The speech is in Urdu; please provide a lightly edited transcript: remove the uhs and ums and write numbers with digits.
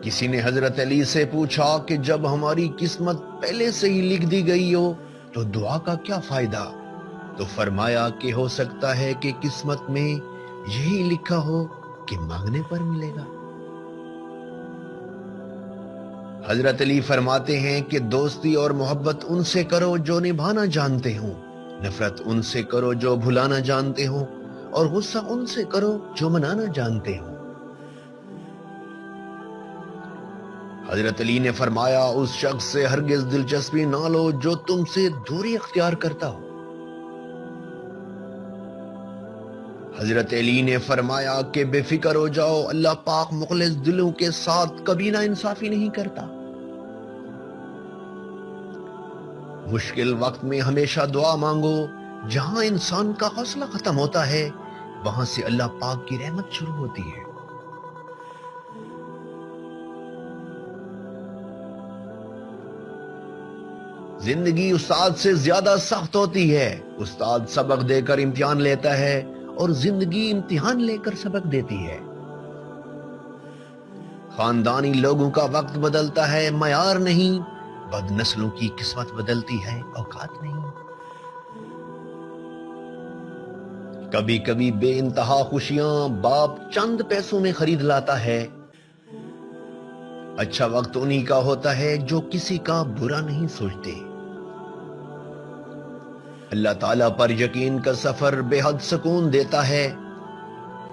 کسی نے حضرت علی سے پوچھا کہ جب ہماری قسمت پہلے سے ہی لکھ دی گئی ہو تو دعا کا کیا فائدہ؟ تو فرمایا کہ ہو سکتا ہے کہ قسمت میں یہی لکھا ہو کہ مانگنے پر ملے گا۔ حضرت علی فرماتے ہیں کہ دوستی اور محبت ان سے کرو جو نبھانا جانتے ہوں، نفرت ان سے کرو جو بھلانا جانتے ہوں، اور غصہ ان سے کرو جو منانا جانتے ہوں۔ حضرت علی نے فرمایا اس شخص سے ہرگز دلچسپی نہ لو جو تم سے دوری اختیار کرتا ہو۔ حضرت علی نے فرمایا کہ بے فکر ہو جاؤ، اللہ پاک مخلص دلوں کے ساتھ کبھی نا انصافی نہیں کرتا۔ مشکل وقت میں ہمیشہ دعا مانگو، جہاں انسان کا حوصلہ ختم ہوتا ہے وہاں سے اللہ پاک کی رحمت شروع ہوتی ہے۔ زندگی استاد سے زیادہ سخت ہوتی ہے۔ استاد سبق دے کر امتحان لیتا ہے اور زندگی امتحان لے کر سبق دیتی ہے۔ خاندانی لوگوں کا وقت بدلتا ہے، معیار نہیں، بد نسلوں کی قسمت بدلتی ہے، اوقات نہیں۔ کبھی کبھی بے انتہا خوشیاں باپ چند پیسوں میں خرید لاتا ہے۔ اچھا وقت انہی کا ہوتا ہے جو کسی کا برا نہیں سوچتے۔ اللہ تعالیٰ پر یقین کا سفر بے حد سکون دیتا ہے۔